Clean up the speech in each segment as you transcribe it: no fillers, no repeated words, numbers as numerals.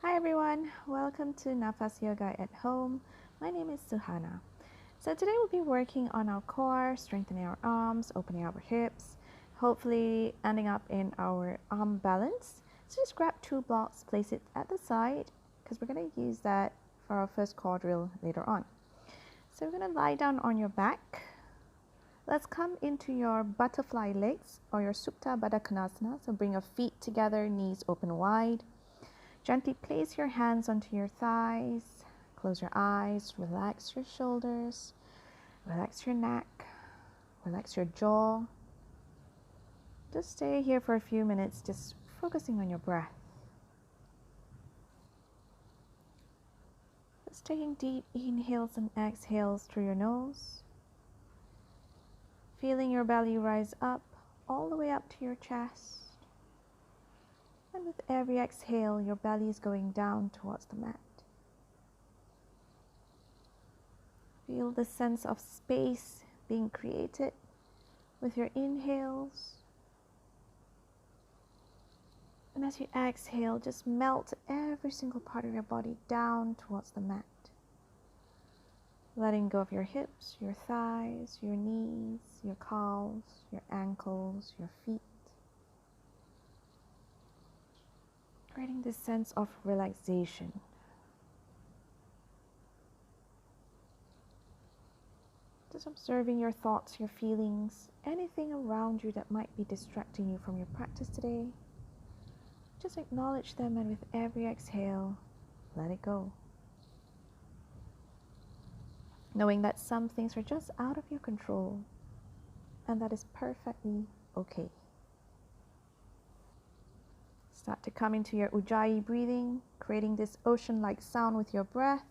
Hi everyone, welcome to Nafas Yoga at Home. My name is Suhana. So today we'll be working on our core, strengthening our arms, opening our hips, hopefully ending up in our arm balance. So just grab 2 blocks, place it at the side because we're going to use that for our first core drill later on. So we're going to lie down on your back. Let's come into your butterfly legs or your Supta Bakasana. So bring your feet together, knees open wide. Gently place your hands onto your thighs, close your eyes, relax your shoulders, relax your neck, relax your jaw. Just stay here for a few minutes, just focusing on your breath. Just taking deep inhales and exhales through your nose, feeling your belly rise up all the way up to your chest. And with every exhale, your belly is going down towards the mat. Feel the sense of space being created with your inhales. And as you exhale, just melt every single part of your body down towards the mat. Letting go of your hips, your thighs, your knees, your calves, your ankles, your feet. Creating this sense of relaxation. Just observing your thoughts, your feelings, anything around you that might be distracting you from your practice today. Just acknowledge them, and with every exhale, let it go. Knowing that some things are just out of your control, and that is perfectly okay. Start to come into your Ujjayi breathing, creating this ocean-like sound with your breath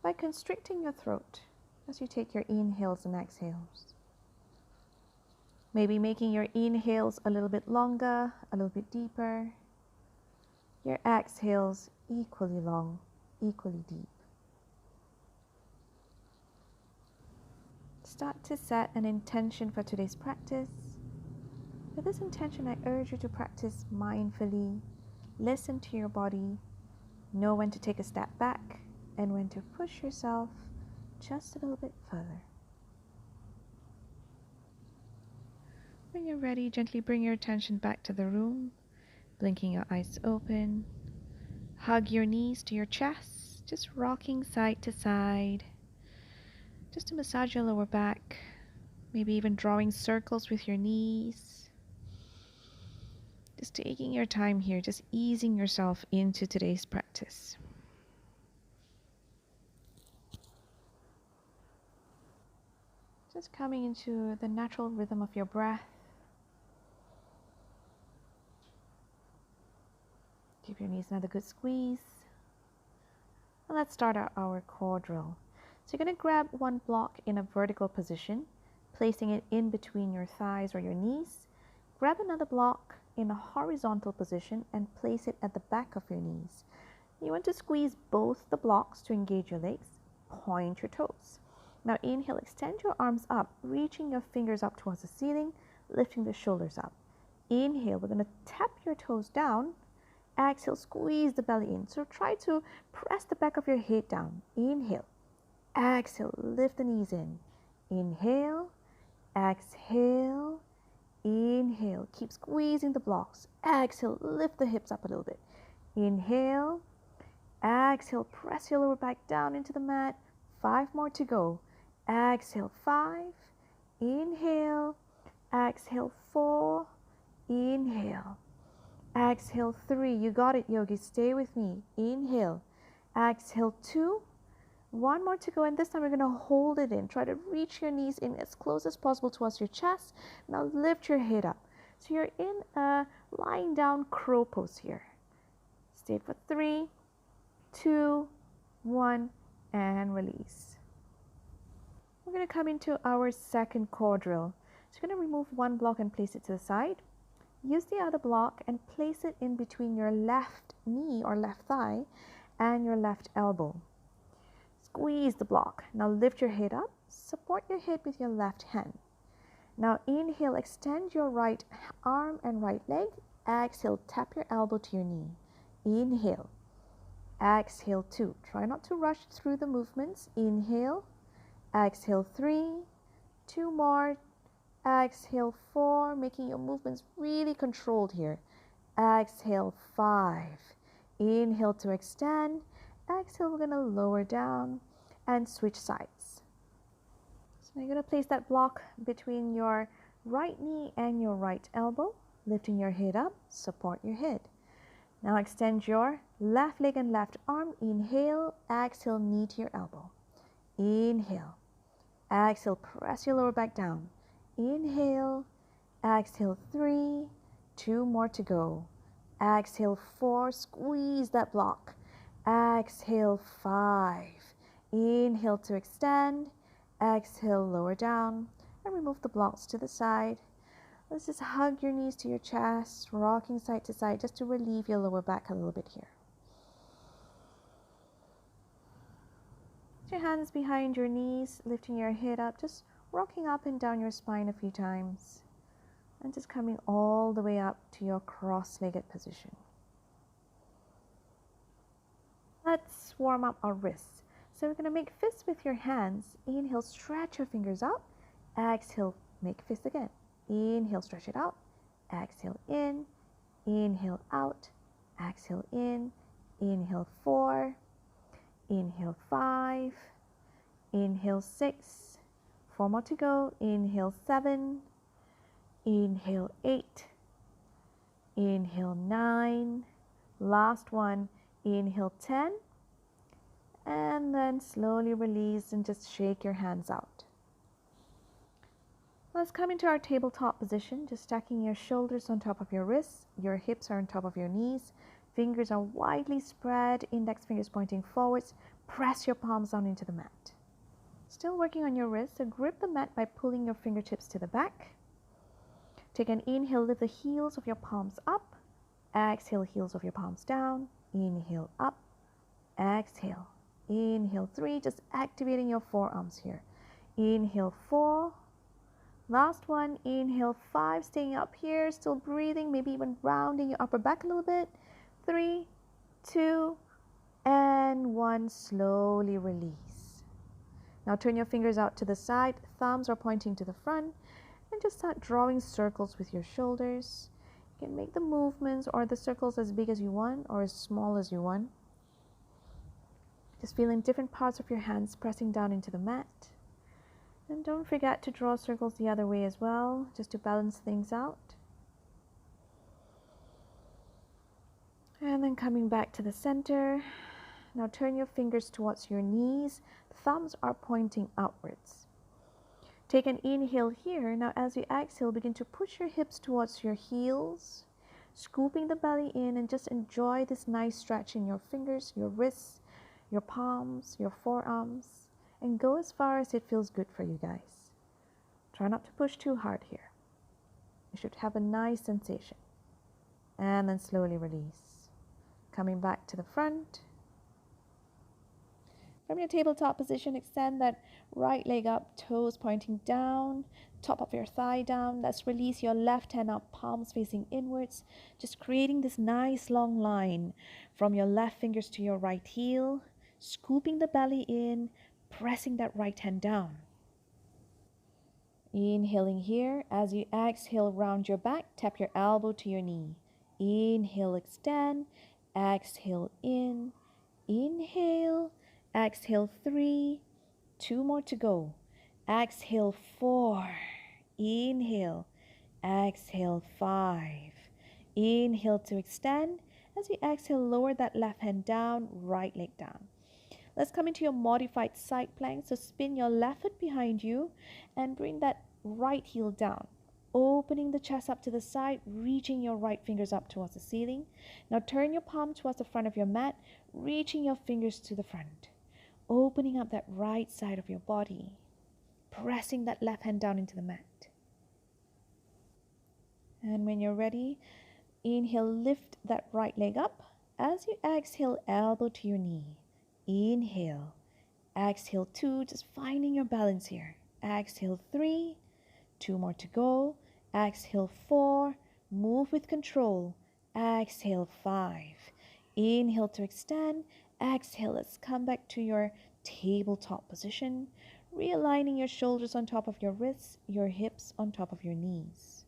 by constricting your throat as you take your inhales and exhales. Maybe making your inhales a little bit longer, a little bit deeper. Your exhales equally long, equally deep. Start to set an intention for today's practice. With this intention, I urge you to practice mindfully, listen to your body, know when to take a step back and when to push yourself just a little bit further. When you're ready, gently bring your attention back to the room, blinking your eyes open. Hug your knees to your chest, just rocking side to side, just to massage your lower back, maybe even drawing circles with your knees. Just taking your time here, just easing yourself into today's practice. Just coming into the natural rhythm of your breath. Give your knees another good squeeze. And let's start our core drill. So you're going to grab one block in a vertical position, placing it in between your thighs or your knees. Grab another block in a horizontal position and place it at the back of your knees. You want to squeeze both the blocks to engage your legs. Point your toes. Now inhale, extend your arms up, reaching your fingers up towards the ceiling, lifting the shoulders up. Inhale, we're going to tap your toes down. Exhale, squeeze the belly in. So try to press the back of your head down. Inhale. Exhale, lift the knees in. Inhale. Exhale. Inhale. Keep squeezing the blocks. Exhale, lift the hips up a little bit. Inhale. Exhale, press your lower back down into the mat. 5 more to go. Exhale, 5. Inhale. Exhale, 4. Inhale. Exhale, 3. You got it, yogis. Stay with me. Inhale. Exhale, 2. 1 more to go, and this time we're going to hold it in. Try to reach your knees in as close as possible towards your chest. Now lift your head up. So you're in a lying down crow pose here. Stay for 3, 2, 1, and release. We're going to come into our second core drill. So you're going to remove one block and place it to the side. Use the other block and place it in between your left knee or left thigh and your left elbow. Squeeze the block. Now lift your head up. Support your head with your left hand. Now inhale, extend your right arm and right leg. Exhale, tap your elbow to your knee. Inhale. Exhale 2. Try not to rush through the movements. Inhale. Exhale 3. 2 more. Exhale 4. Making your movements really controlled here. Exhale 5. Inhale to extend. Exhale, we're going to lower down and switch sides. So you're going to place that block between your right knee and your right elbow, lifting your head up, support your head. Now extend your left leg and left arm. Inhale, exhale, knee to your elbow. Inhale, exhale, press your lower back down. Inhale, exhale 3, 2 more to go. Exhale 4, squeeze that block. Exhale 5, inhale to extend. Exhale, lower down and remove the blocks to the side. Let's just hug your knees to your chest, rocking side to side just to relieve your lower back a little bit here. Put your hands behind your knees, lifting your head up, just rocking up and down your spine a few times. And just coming all the way up to your cross-legged position. Let's warm up our wrists. So we're going to make fists with your hands. Inhale, stretch your fingers out. Exhale, make fist again. Inhale, stretch it out. Exhale in. Inhale out. Exhale in. Inhale 4. Inhale 5. Inhale 6. 4 more to go. Inhale 7. Inhale 8. Inhale 9. Last one. Inhale 10. And then slowly release and just shake your hands out. Let's come into our tabletop position, just stacking your shoulders on top of your wrists. Your hips are on top of your knees. Fingers are widely spread, index fingers pointing forwards. Press your palms down into the mat. Still working on your wrists, so grip the mat by pulling your fingertips to the back. Take an inhale, lift the heels of your palms up. Exhale, heels of your palms down. Inhale up. Exhale. Inhale 3, just activating your forearms here. Inhale 4. Last one, inhale 5, staying up here, still breathing, maybe even rounding your upper back a little bit. 3, 2, and 1, slowly release. Now turn your fingers out to the side, thumbs are pointing to the front, and just start drawing circles with your shoulders. You can make the movements or the circles as big as you want or as small as you want. Just feeling different parts of your hands pressing down into the mat. And don't forget to draw circles the other way as well, just to balance things out. And then coming back to the center. Now turn your fingers towards your knees. Thumbs are pointing outwards. Take an inhale here. Now as you exhale, begin to push your hips towards your heels, scooping the belly in, and just enjoy this nice stretch in your fingers, your wrists, your palms, your forearms, and go as far as it feels good for you guys. Try not to push too hard here. You should have a nice sensation. And then slowly release. Coming back to the front. From your tabletop position, extend that right leg up, toes pointing down, top of your thigh down. Let's release your left hand up, palms facing inwards, just creating this nice long line from your left fingers to your right heel, scooping the belly in, pressing that right hand down. Inhaling here. As you exhale, round your back, tap your elbow to your knee. Inhale, extend. Exhale in. Inhale. Exhale 3. 2 more to go. Exhale 4. Inhale. Exhale 5. Inhale to extend. As you exhale, lower that left hand down, right leg down. Let's come into your modified side plank. So spin your left foot behind you and bring that right heel down. Opening the chest up to the side, reaching your right fingers up towards the ceiling. Now turn your palm towards the front of your mat, reaching your fingers to the front. Opening up that right side of your body. Pressing that left hand down into the mat. And when you're ready, inhale, lift that right leg up. As you exhale, elbow to your knee. Inhale. Exhale 2, just finding your balance here. Exhale 3, 2 more to go. Exhale 4, move with control. Exhale 5. Inhale to extend. Exhale, let's come back to your tabletop position. Realigning your shoulders on top of your wrists, your hips on top of your knees.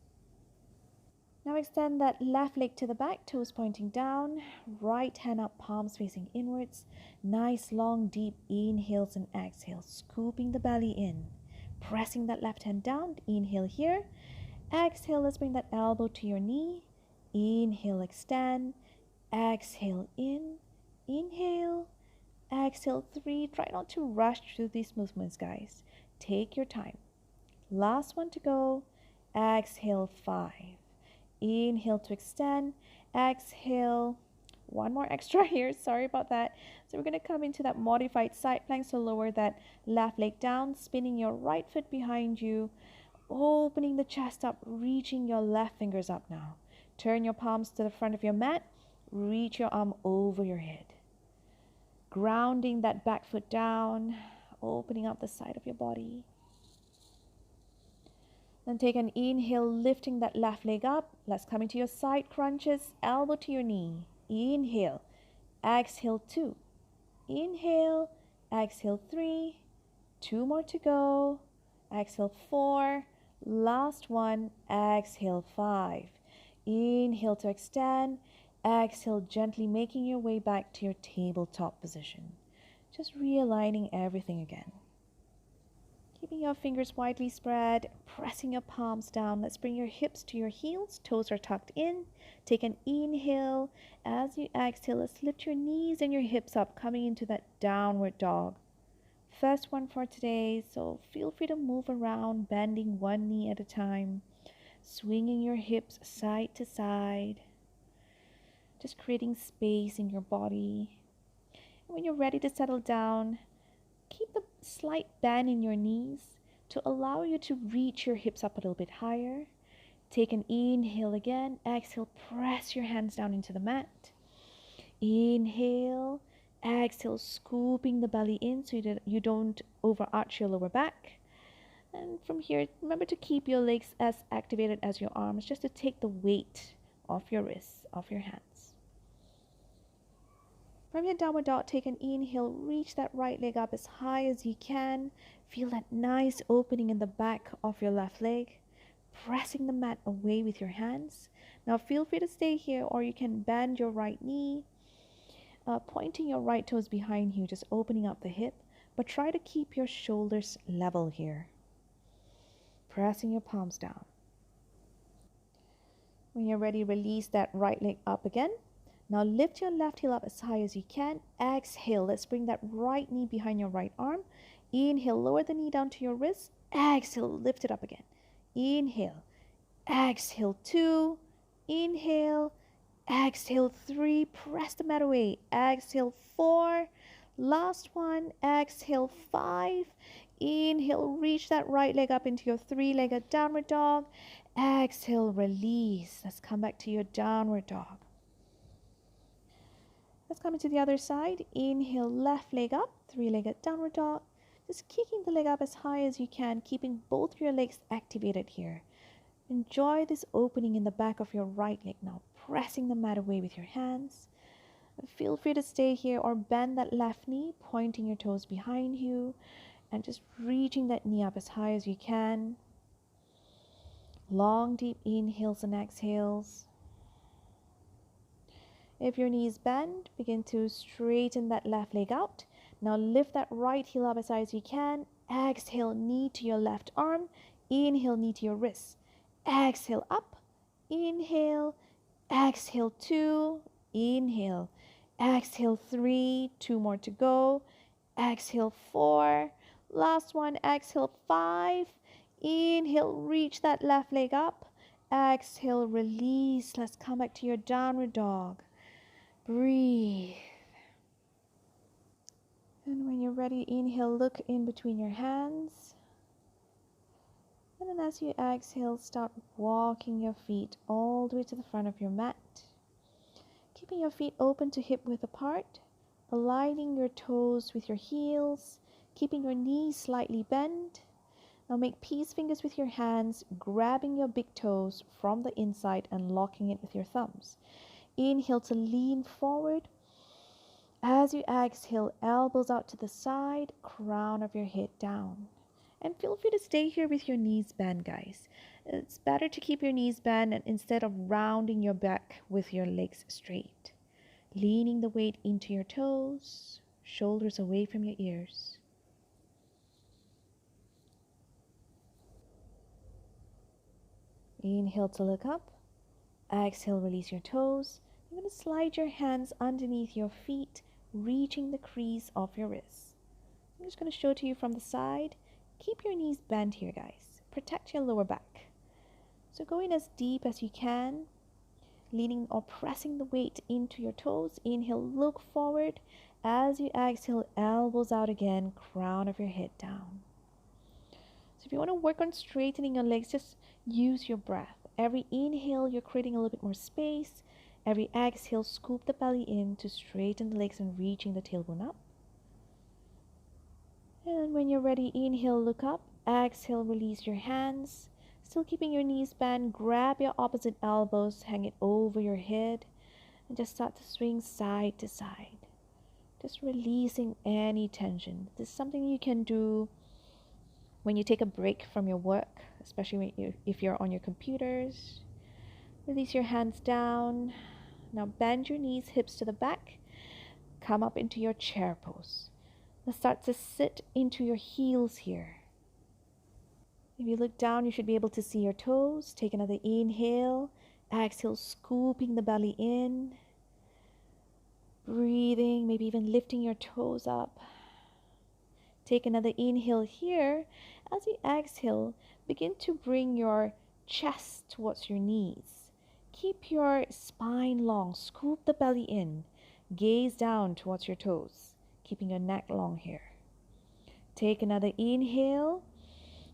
Now extend that left leg to the back, toes pointing down, right hand up, palms facing inwards. Nice long deep inhales and exhales, scooping the belly in. Pressing that left hand down, inhale here. Exhale, let's bring that elbow to your knee. Inhale, extend. Exhale in. Inhale. Exhale 3. Try not to rush through these movements, guys. Take your time. Last one to go. Exhale 5. Inhale to extend. Exhale. One more extra here. Sorry about that. So we're going to come into that modified side plank. So lower that left leg down, spinning your right foot behind you, opening the chest up, reaching your left fingers up now. Turn your palms to the front of your mat. Reach your arm over your head. Grounding that back foot down, opening up the side of your body. Then take an inhale, lifting that left leg up. Let's come into your side crunches, elbow to your knee. Inhale, exhale 2. Inhale, exhale 3. 2 more to go. Exhale 4. Last one, exhale 5. Inhale to extend. Exhale, gently making your way back to your tabletop position. Just realigning everything again. Keeping your fingers widely spread, pressing your palms down. Let's bring your hips to your heels. Toes are tucked in. Take an inhale. As you exhale, let's lift your knees and your hips up, coming into that downward dog. First one for today, so feel free to move around, bending one knee at a time, swinging your hips side to side, just creating space in your body. When you're ready to settle down, keep the slight bend in your knees to allow you to reach your hips up a little bit higher. Take an inhale again. Exhale, press your hands down into the mat. Inhale, exhale, scooping the belly in so you don't overarch your lower back. And from here, remember to keep your legs as activated as your arms, just to take the weight off your wrists, off your hands. From your downward dog, take an inhale, reach that right leg up as high as you can. Feel that nice opening in the back of your left leg, pressing the mat away with your hands. Now feel free to stay here, or you can bend your right knee, pointing your right toes behind you, just opening up the hip, but try to keep your shoulders level here. Pressing your palms down. When you're ready, release that right leg up again. Now lift your left heel up as high as you can. Exhale, let's bring that right knee behind your right arm. Inhale, lower the knee down to your wrist. Exhale, lift it up again. Inhale, exhale 2. Inhale, exhale 3. Press the mat away. Exhale 4. Last one. Exhale 5. Inhale, reach that right leg up into your 3-legged downward dog. Exhale, release. Let's come back to your downward dog. Let's come into the other side. Inhale, left leg up, 3-legged downward dog. Just kicking the leg up as high as you can, keeping both your legs activated here. Enjoy this opening in the back of your right leg now, pressing the mat away with your hands. Feel free to stay here or bend that left knee, pointing your toes behind you, and just reaching that knee up as high as you can. Long, deep inhales and exhales. If your knees bend, begin to straighten that left leg out. Now lift that right heel up as high as you can. Exhale, knee to your left arm. Inhale, knee to your wrist. Exhale, up. Inhale. Exhale, 2. Inhale. Exhale, 3. 2 more to go. Exhale, 4. Last one. Exhale, 5. Inhale, reach that left leg up. Exhale, release. Let's come back to your downward dog. Breathe. And when you're ready, inhale, look in between your hands. And then as you exhale, start walking your feet all the way to the front of your mat. Keeping your feet open to hip width apart, aligning your toes with your heels, keeping your knees slightly bent. Now make peace fingers with your hands, grabbing your big toes from the inside and locking it with your thumbs. Inhale to lean forward. As you exhale, elbows out to the side, crown of your head down. And feel free to stay here with your knees bent, guys. It's better to keep your knees bent instead of rounding your back with your legs straight. Leaning the weight into your toes, shoulders away from your ears. Inhale to look up. Exhale, release your toes. You're going to slide your hands underneath your feet, reaching the crease of your wrists. I'm just going to show it to you from the side. Keep your knees bent here, guys. Protect your lower back. So go in as deep as you can, leaning or pressing the weight into your toes. Inhale, look forward. As you exhale, elbows out again, crown of your head down. So if you want to work on straightening your legs, just use your breath. Every inhale, you're creating a little bit more space. Every exhale, scoop the belly in to straighten the legs and reaching the tailbone up. And when you're ready, inhale, look up. Exhale, release your hands. Still keeping your knees bent, grab your opposite elbows, hang it over your head, and just start to swing side to side. Just releasing any tension. This is something you can do when you take a break from your work, especially if you're on your computers. Release your hands down. Now bend your knees, hips to the back. Come up into your chair pose. Now start to sit into your heels here. If you look down, you should be able to see your toes. Take another inhale. Exhale, scooping the belly in. Breathing, maybe even lifting your toes up. Take another inhale here. As you exhale, begin to bring your chest towards your knees. Keep your spine long. Scoop the belly in. Gaze down towards your toes, keeping your neck long here. Take another inhale.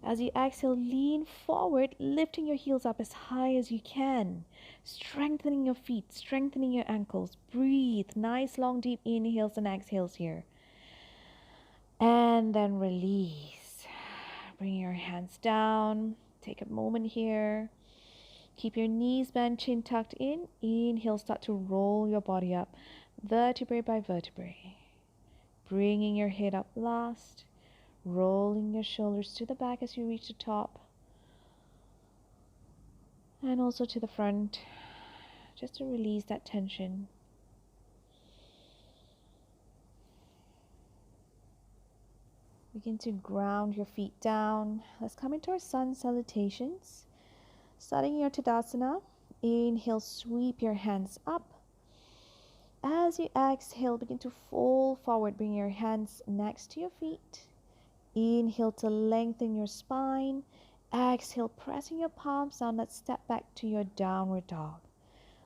As you exhale, lean forward, lifting your heels up as high as you can. Strengthening your feet, strengthening your ankles. Breathe. Nice long deep inhales and exhales here. And then release. Bring your hands down. Take a moment here. Keep your knees bent, chin tucked in. Inhale, start to roll your body up, vertebrae by vertebrae. Bringing your head up last. Rolling your shoulders to the back as you reach the top. And also to the front, just to release that tension. Begin to ground your feet down. Let's come into our sun salutations. Starting your Tadasana, inhale, sweep your hands up. As you exhale, begin to fold forward. Bring your hands next to your feet. Inhale to lengthen your spine. Exhale, pressing your palms down. Let's step back to your downward dog.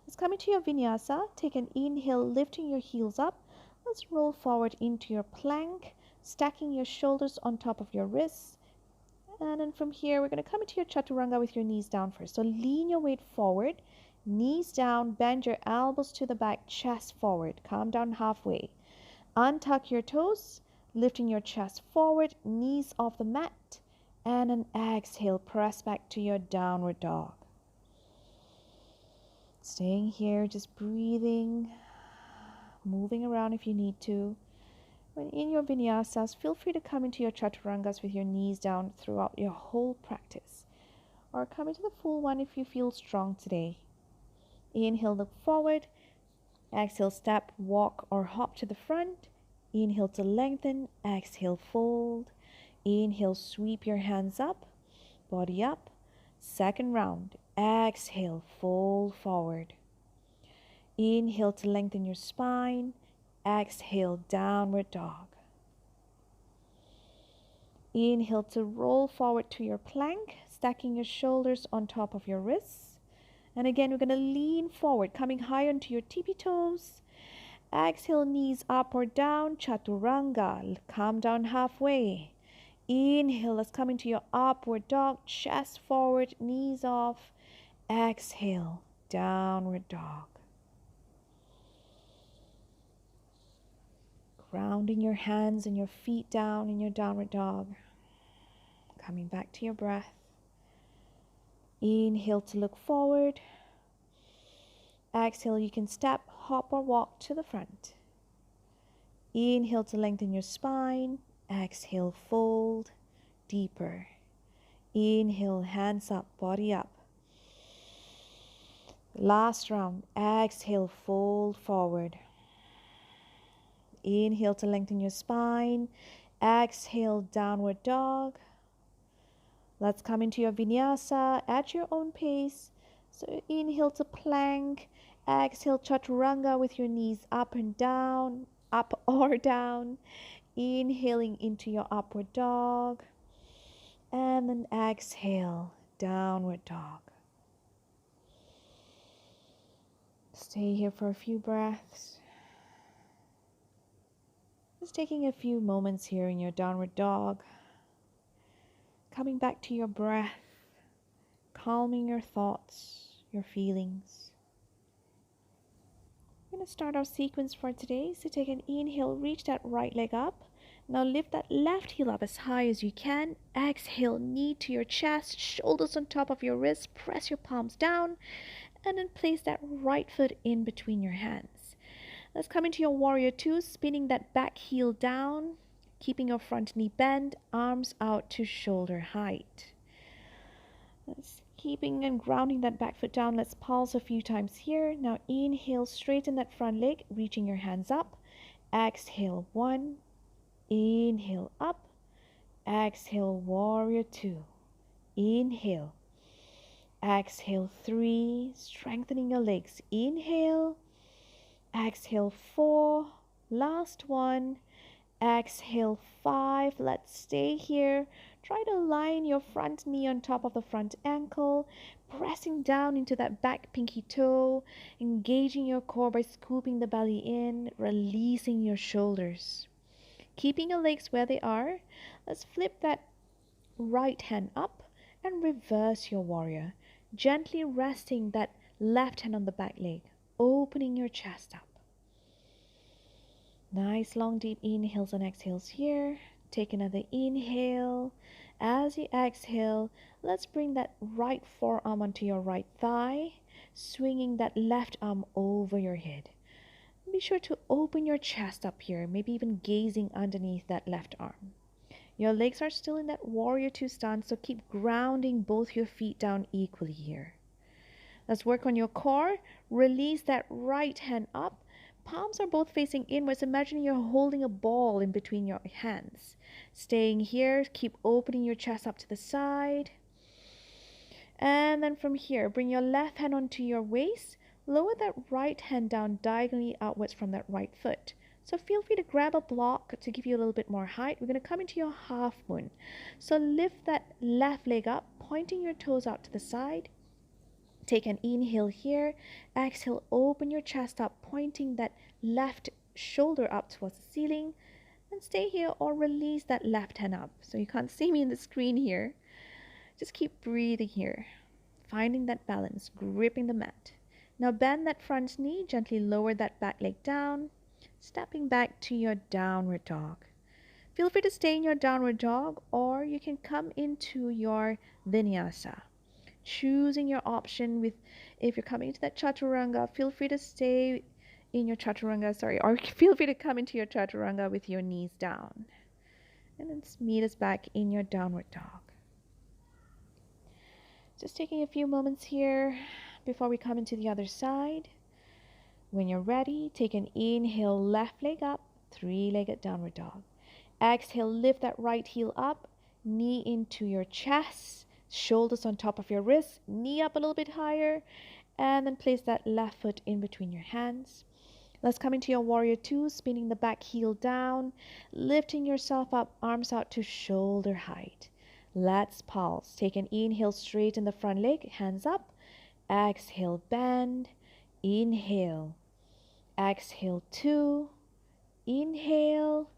Let's come into your vinyasa. Take an inhale, lifting your heels up. Let's roll forward into your plank, stacking your shoulders on top of your wrists. And then from here, we're going to come into your chaturanga with your knees down first. So lean your weight forward, knees down, bend your elbows to the back, chest forward. Calm down halfway. Untuck your toes, lifting your chest forward, knees off the mat. And an exhale, press back to your downward dog. Staying here, just breathing, moving around if you need to. When in your vinyasas, feel free to come into your chaturangas with your knees down throughout your whole practice. Or come into the full one if you feel strong today. Inhale, look forward. Exhale, step, walk, or hop to the front. Inhale to lengthen. Exhale, fold. Inhale, sweep your hands up, body up. Second round. Exhale, fold forward. Inhale to lengthen your spine. Exhale, downward dog. Inhale to roll forward to your plank, stacking your shoulders on top of your wrists. And again, we're going to lean forward, coming high onto your tippy toes. Exhale, knees up or down, chaturanga. Come down halfway. Inhale, let's come into your upward dog, chest forward, knees off. Exhale, downward dog. Grounding your hands and your feet down in your downward dog. Coming back to your breath. Inhale to look forward. Exhale, you can step, hop, or walk to the front. Inhale to lengthen your spine. Exhale, fold deeper. Inhale, hands up, body up. Last round. Exhale, fold forward. Inhale to lengthen your spine. Exhale, downward dog. Let's come into your vinyasa at your own pace. So inhale to plank. Exhale, chaturanga with your knees up and down, up or down. Inhaling into your upward dog. And then exhale, downward dog. Stay here for a few breaths. Just taking a few moments here in your downward dog. Coming back to your breath. Calming your thoughts, your feelings. We're going to start our sequence for today. So take an inhale, reach that right leg up. Now lift that left heel up as high as you can. Exhale, knee to your chest, shoulders on top of your wrists. Press your palms down. And then place that right foot in between your hands. Let's come into your warrior two, spinning that back heel down. Keeping your front knee bent, arms out to shoulder height. Let's keeping and grounding that back foot down. Let's pulse a few times here. Now inhale, straighten that front leg, reaching your hands up. Exhale, one. Inhale, up. Exhale, warrior two. Inhale. Exhale, three. Strengthening your legs. Inhale. Exhale, four. Last one. Exhale, five. Let's stay here. Try to line your front knee on top of the front ankle, pressing down into that back pinky toe, engaging your core by scooping the belly in, releasing your shoulders. Keeping your legs where they are, let's flip that right hand up and reverse your warrior, gently resting that left hand on the back leg, opening your chest up. Nice long deep inhales and exhales here. Take another inhale. As you exhale, let's bring that right forearm onto your right thigh, swinging that left arm over your head. Be sure to open your chest up here, maybe even gazing underneath that left arm. Your legs are still in that warrior two stance, so keep grounding both your feet down equally here. Let's work on your core. Release that right hand up. Palms are both facing inwards. Imagine you're holding a ball in between your hands. Staying here, keep opening your chest up to the side. And then from here, bring your left hand onto your waist. Lower that right hand down diagonally outwards from that right foot. So feel free to grab a block to give you a little bit more height. We're going to come into your half moon. So lift that left leg up, pointing your toes out to the side. Take an inhale here. Exhale, open your chest up, pointing that left shoulder up towards the ceiling. And stay here or release that left hand up. So you can't see me in the screen here. Just keep breathing here. Finding that balance, gripping the mat. Now bend that front knee, gently lower that back leg down. Stepping back to your downward dog. Feel free to stay in your downward dog or you can come into your vinyasa. Choosing your option with, if you're coming to that chaturanga, feel free to stay in your chaturanga, or feel free to come into your chaturanga with your knees down. And then meet us back in your downward dog. Just taking a few moments here before we come into the other side. When you're ready, take an inhale, left leg up, three-legged downward dog. Exhale, lift that right heel up, knee into your chest. Shoulders on top of your wrists, knee up a little bit higher, and then place that left foot in between your hands. Let's come into your warrior two, spinning the back heel down, lifting yourself up, arms out to shoulder height. Let's pulse. Take an inhale, straighten the front leg, hands up. Exhale, bend. Inhale. Exhale, two. Inhale.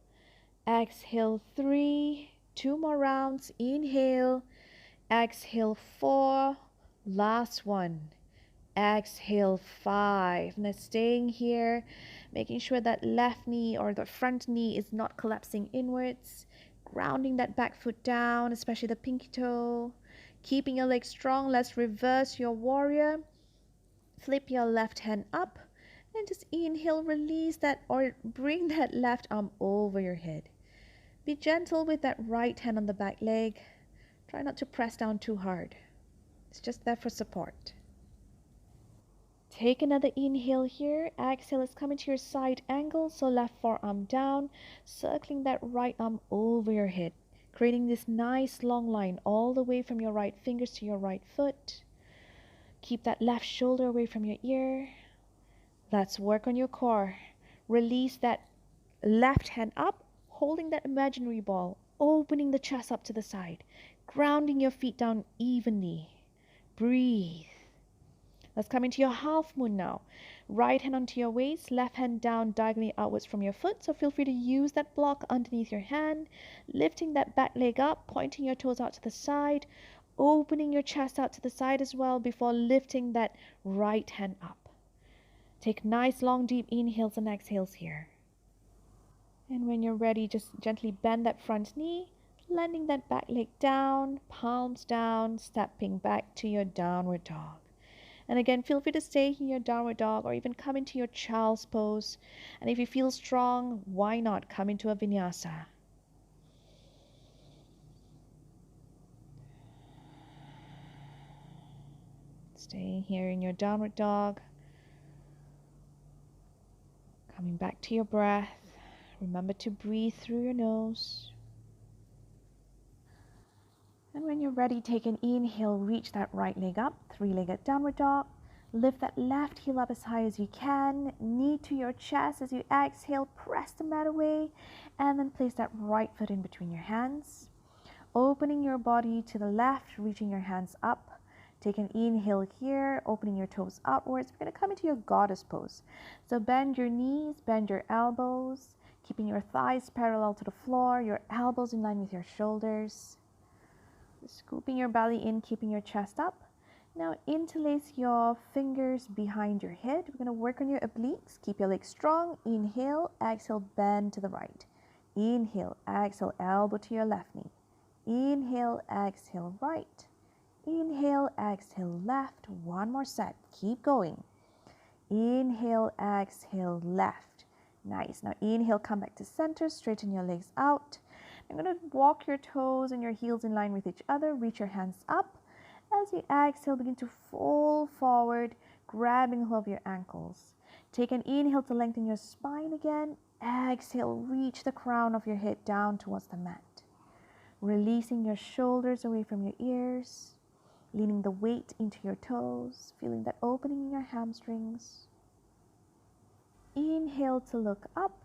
Exhale, three. Two more rounds. Inhale. Exhale, four. Last one. Exhale, five. Now staying here, making sure that left knee or the front knee is not collapsing inwards. Grounding that back foot down, especially the pinky toe. Keeping your legs strong. Let's reverse your warrior. Flip your left hand up And just inhale, release that or bring that left arm over your head. Be gentle with that right hand on the back leg. Try not to press down too hard. It's just there for support. Take another inhale here. Exhale is coming to your side angle. So left forearm down, circling that right arm over your head, creating this nice long line all the way from your right fingers to your right foot. Keep that left shoulder away from your ear. Let's work on your core. Release that left hand up, holding that imaginary ball, opening the chest up to the side, grounding your feet down evenly. Breathe. Let's come into your half moon now. Right hand onto your waist, left hand down diagonally outwards from your foot. So feel free to use that block underneath your hand, lifting that back leg up, pointing your toes out to the side, opening your chest out to the side as well before lifting that right hand up. Take nice long deep inhales and exhales here. And when you're ready, just gently bend that front knee, landing that back leg down, palms down, stepping back to your downward dog. And again, feel free to stay in your downward dog or even come into your child's pose. And if you feel strong, why not come into a vinyasa? Staying here in your downward dog. Coming back to your breath. Remember to breathe through your nose. And when you're ready, take an inhale, reach that right leg up, three-legged downward dog. Lift that left heel up as high as you can, knee to your chest. As you exhale, press the mat away, and then place that right foot in between your hands. Opening your body to the left, reaching your hands up. Take an inhale here, opening your toes outwards. We're going to come into your goddess pose. So bend your knees, bend your elbows, keeping your thighs parallel to the floor, your elbows in line with your shoulders. Scooping your belly in, keeping your chest up. Now interlace your fingers behind your head. We're going to work on your obliques. Keep your legs strong. Inhale, exhale, bend to the right. Inhale, exhale, elbow to your left knee. Inhale, exhale, right. Inhale, exhale, left. One more set. Keep going. Inhale, exhale, left. Nice. Now inhale, come back to center. Straighten your legs out. I'm going to walk your toes and your heels in line with each other. Reach your hands up. As you exhale, begin to fold forward, grabbing hold of your ankles. Take an inhale to lengthen your spine again. Exhale, reach the crown of your head down towards the mat. Releasing your shoulders away from your ears. Leaning the weight into your toes. Feeling that opening in your hamstrings. Inhale to look up.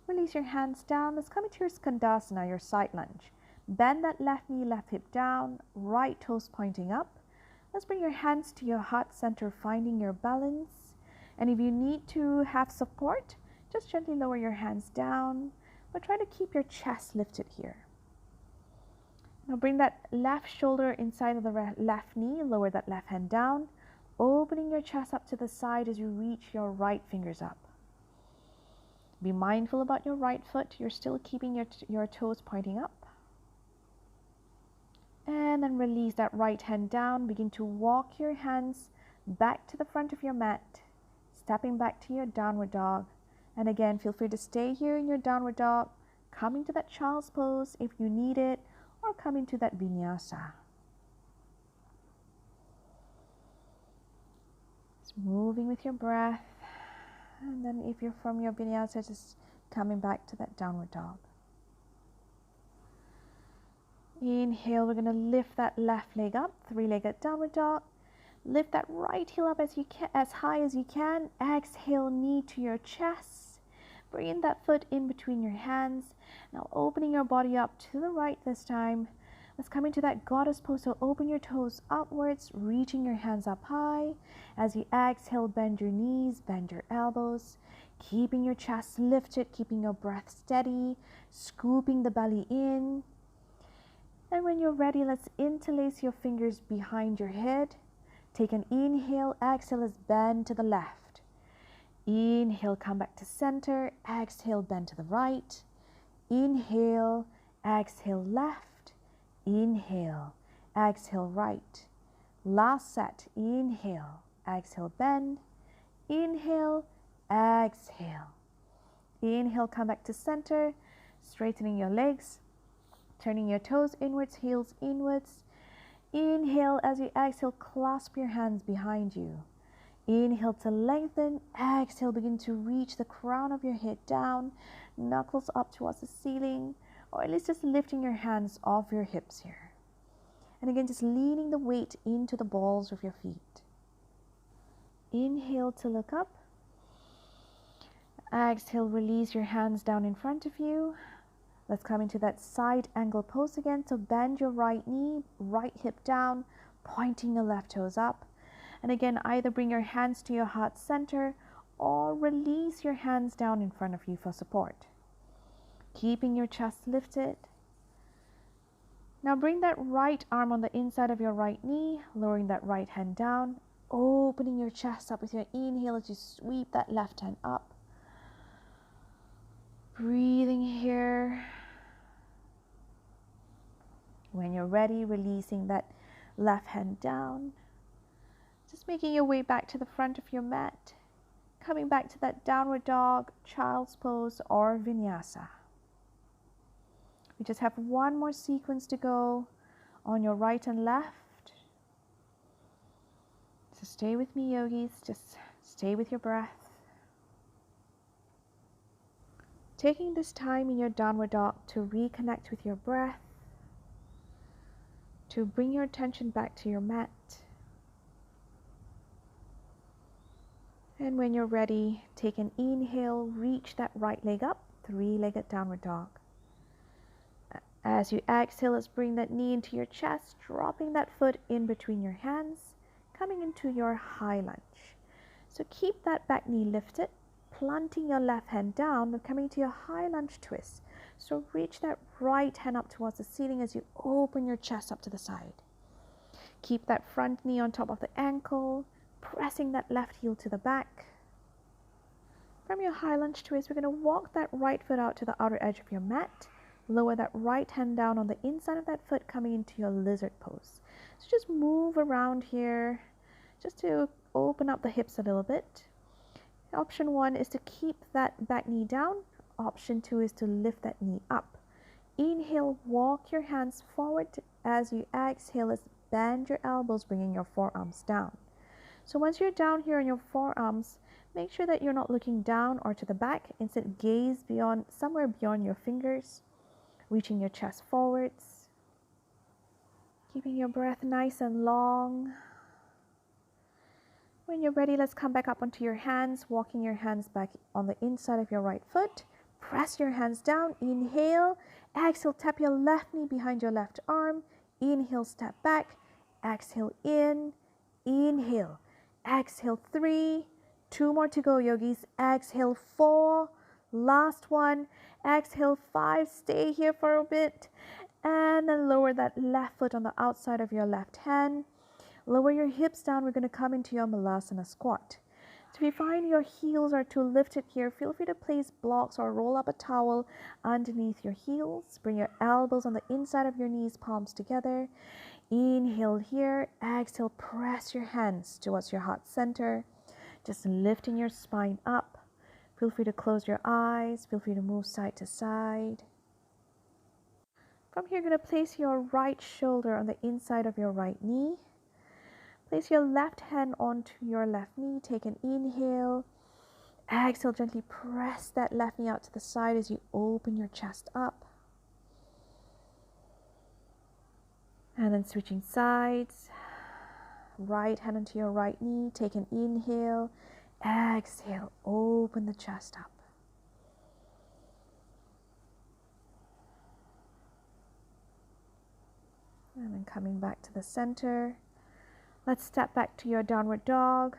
Release your hands down. Let's come into your Skandasana, your side lunge. Bend that left knee, left hip down, right toes pointing up. Let's bring your hands to your heart center, finding your balance. And if you need to have support, just gently lower your hands down, but try to keep your chest lifted here. Now bring that left shoulder inside of the left knee, lower that left hand down, opening your chest up to the side as you reach your right fingers up. Be mindful about your right foot. You're still keeping your toes pointing up. And then release that right hand down. Begin to walk your hands back to the front of your mat, stepping back to your downward dog. And again, feel free to stay here in your downward dog, come into that child's pose if you need it, or come into that vinyasa. Just moving with your breath. And then if you're from your vinyasa, just coming back to that downward dog. Inhale, we're going to lift that left leg up, three-legged downward dog. Lift that right heel up as high as you can. Exhale, knee to your chest. Bring that foot in between your hands. Now opening your body up to the right this time. Let's come into that goddess pose. So open your toes outwards, reaching your hands up high. As you exhale, bend your knees, bend your elbows, keeping your chest lifted, keeping your breath steady, scooping the belly in. And when you're ready, let's interlace your fingers behind your head. Take an inhale, exhale, let's bend to the left. Inhale, come back to center. Exhale, bend to the right. Inhale, exhale, left. Inhale, exhale, right. Last set. Inhale, exhale, bend. Inhale, exhale. Inhale, come back to center, straightening your legs, turning your toes inwards, heels inwards. Inhale, as you exhale, clasp your hands behind you. Inhale to lengthen, exhale, begin to reach the crown of your head down, knuckles up towards the ceiling, or at least just lifting your hands off your hips here. And again, just leaning the weight into the balls of your feet. Inhale to look up. Exhale, release your hands down in front of you. Let's come into that side angle pose again. So bend your right knee, right hip down, pointing your left toes up. And again, either bring your hands to your heart center or release your hands down in front of you for support. Keeping your chest lifted. Now bring that right arm on the inside of your right knee, lowering that right hand down, opening your chest up with your inhale as you sweep that left hand up. Breathing here. When you're ready, releasing that left hand down. Just making your way back to the front of your mat. Coming back to that downward dog, child's pose, or vinyasa. We just have one more sequence to go on your right and left. So stay with me, yogis. Just stay with your breath. Taking this time in your downward dog to reconnect with your breath, to bring your attention back to your mat. And when you're ready, take an inhale, reach that right leg up, three-legged downward dog. As you exhale, let's bring that knee into your chest, dropping that foot in between your hands, coming into your high lunge. So keep that back knee lifted, planting your left hand down and coming to your high lunge twist. So reach that right hand up towards the ceiling as you open your chest up to the side. Keep that front knee on top of the ankle, pressing that left heel to the back. From your high lunge twist, we're going to walk that right foot out to the outer edge of your mat. Lower that right hand down on the inside of that foot, coming into your lizard pose. So just move around here just to open up the hips a little bit. Option 1 is to keep that back knee down. Option 2 is to lift that knee up. Inhale, walk your hands forward. As you exhale, let's bend your elbows, bringing your forearms down. So once you're down here on your forearms, make sure that you're not looking down or to the back. Instead, gaze beyond, somewhere beyond your fingers, reaching your chest forwards. Keeping your breath nice and long. When you're ready, let's come back up onto your hands, walking your hands back on the inside of your right foot. Press your hands down. Inhale. Exhale, tap your left knee behind your left arm. Inhale, step back. Exhale in. Inhale. Exhale, 3. 2 more to go, yogis. Exhale, 4. Last one. Exhale, 5. Stay here for a bit. And then lower that left foot on the outside of your left hand. Lower your hips down. We're going to come into your Bakasana squat. So if you find your heels are too lifted here, feel free to place blocks or roll up a towel underneath your heels. Bring your elbows on the inside of your knees, palms together. Inhale here. Exhale, press your hands towards your heart center. Just lifting your spine up. Feel free to close your eyes. Feel free to move side to side. From here, you're going to place your right shoulder on the inside of your right knee. Place your left hand onto your left knee. Take an inhale. Exhale, gently press that left knee out to the side as you open your chest up. And then switching sides. Right hand onto your right knee. Take an inhale. Exhale, open the chest up. And then coming back to the center. Let's step back to your downward dog.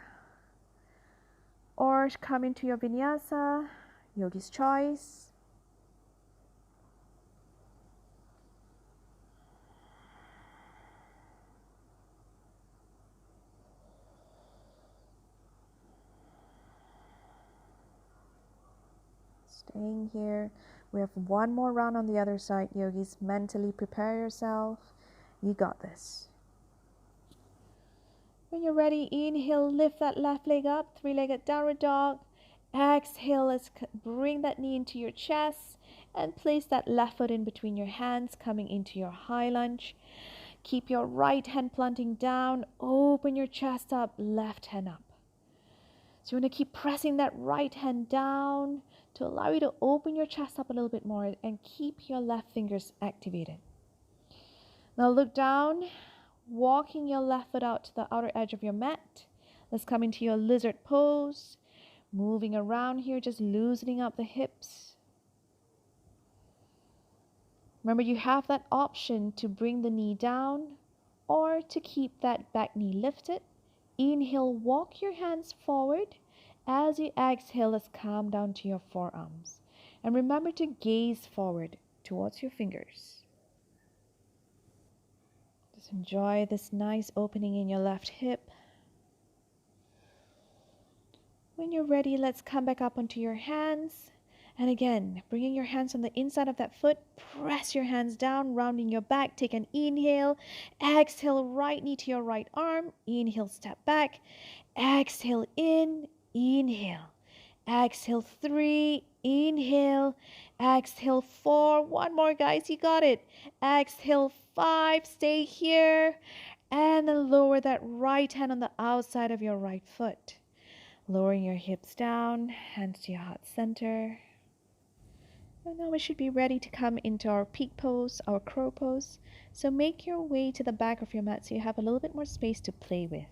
Or come into your vinyasa, yogi's choice. Staying here. We have one more round on the other side, yogis. Mentally prepare yourself. You got this. When you're ready, inhale, lift that left leg up, three-legged downward dog. Exhale, let's bring that knee into your chest and place that left foot in between your hands, coming into your high lunge. Keep your right hand planting down, open your chest up, left hand up. So you want to keep pressing that right hand down to allow you to open your chest up a little bit more and keep your left fingers activated. Now look down, walking your left foot out to the outer edge of your mat. Let's come into your lizard pose. Moving around here, just loosening up the hips. Remember, you have that option to bring the knee down or to keep that back knee lifted. Inhale, walk your hands forward. As you exhale, let's come down to your forearms. And remember to gaze forward towards your fingers. Just enjoy this nice opening in your left hip. When you're ready, let's come back up onto your hands. And again, bringing your hands on the inside of that foot, press your hands down, rounding your back. Take an inhale. Exhale, right knee to your right arm. Inhale, step back. Exhale in. Inhale. Exhale 3. Inhale. Exhale 4. One more, guys. You got it. Exhale 5. Stay here. And then lower that right hand on the outside of your right foot. Lowering your hips down, hands to your heart center. And now we should be ready to come into our peak pose, our crow pose. So make your way to the back of your mat so you have a little bit more space to play with.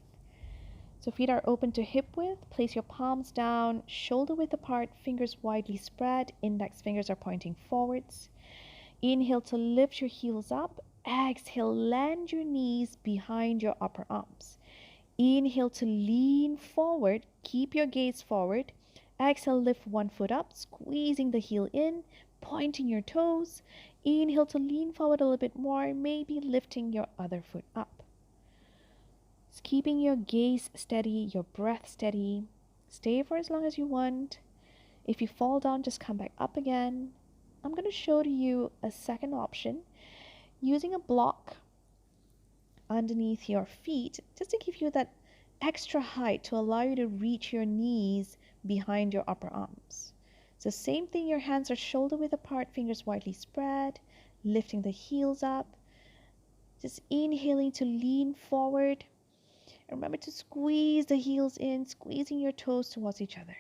So feet are open to hip width. Place your palms down, shoulder width apart, fingers widely spread. Index fingers are pointing forwards. Inhale to lift your heels up. Exhale, land your knees behind your upper arms. Inhale to lean forward, keep your gaze forward. Exhale, lift one foot up, squeezing the heel in, pointing your toes. Inhale to lean forward a little bit more, maybe lifting your other foot up. Just keeping your gaze steady, your breath steady. Stay for as long as you want. If you fall down, just come back up again. I'm going to show you a second option, using a block underneath your feet, just to give you that extra height to allow you to reach your knees behind your upper arms. So same thing, your hands are shoulder width apart, fingers widely spread, lifting the heels up. Just inhaling to lean forward. And remember to squeeze the heels in, squeezing your toes towards each other.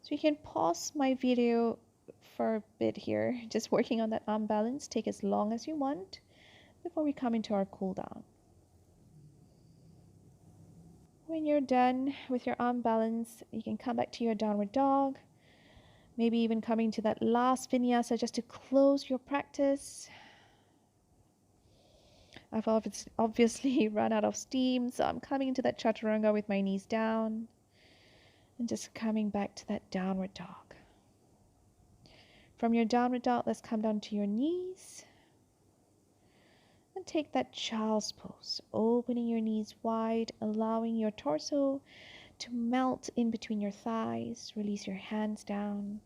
So you can pause my video for a bit here, just working on that arm balance. Take as long as you want before we come into our cool down. When you're done with your arm balance, you can come back to your downward dog. Maybe even coming to that last vinyasa just to close your practice. I've obviously run out of steam, so I'm coming into that chaturanga with my knees down and just coming back to that downward dog. From your downward dog, let's come down to your knees. And take that child's pose, opening your knees wide, allowing your torso to melt in between your thighs. Release your hands down.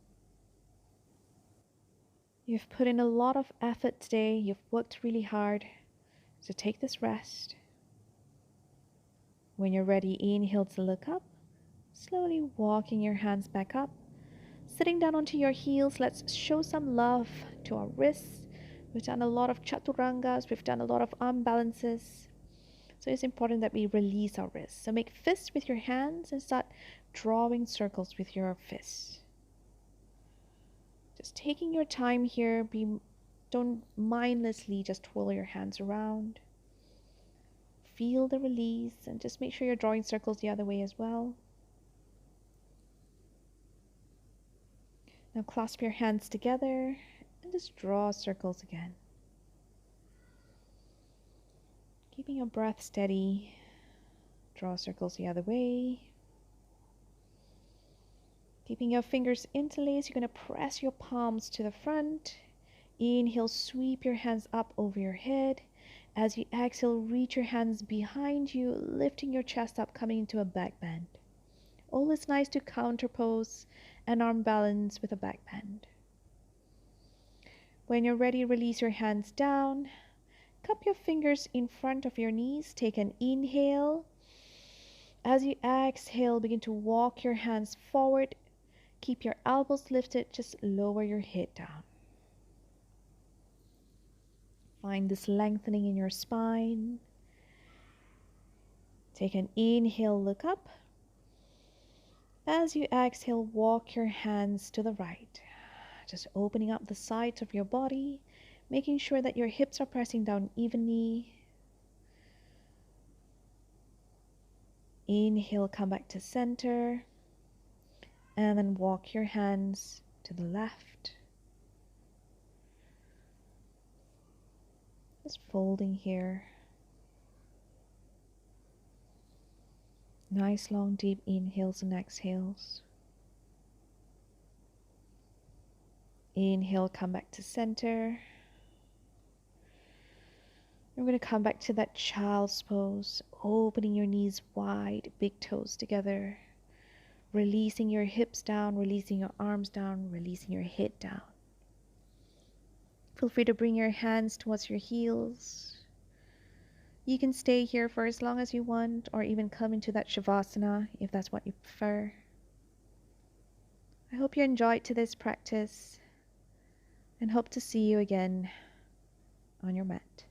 You've put in a lot of effort today. You've worked really hard. So take this rest. When you're ready, inhale to look up. Slowly walking your hands back up. Sitting down onto your heels, let's show some love to our wrists. We've done a lot of chaturangas, we've done a lot of arm balances. So it's important that we release our wrists. So make fists with your hands and start drawing circles with your fists. Just taking your time here, don't mindlessly just twirl your hands around. Feel the release and just make sure you're drawing circles the other way as well. Now clasp your hands together and just draw circles again. Keeping your breath steady, draw circles the other way. Keeping your fingers interlaced, you're going to press your palms to the front. Inhale, sweep your hands up over your head. As you exhale, reach your hands behind you, lifting your chest up, coming into a back bend. Always nice to counter pose and arm balance with a back bend. When you're ready, release your hands down. Cup your fingers in front of your knees. Take an inhale. As you exhale, begin to walk your hands forward. Keep your elbows lifted, just lower your head down. Find this lengthening in your spine. Take an inhale, look up. As you exhale, walk your hands to the right. Just opening up the sides of your body, making sure that your hips are pressing down evenly. Inhale, come back to center. And then walk your hands to the left. Just folding here. Nice long deep inhales and exhales. Inhale, come back to center. We're going to come back to that child's pose, opening your knees wide, big toes together, releasing your hips down, releasing your arms down, releasing your head down. Feel free to bring your hands towards your heels. You can stay here for as long as you want, or even come into that Shavasana if that's what you prefer. I hope you enjoyed today's practice and hope to see you again on your mat.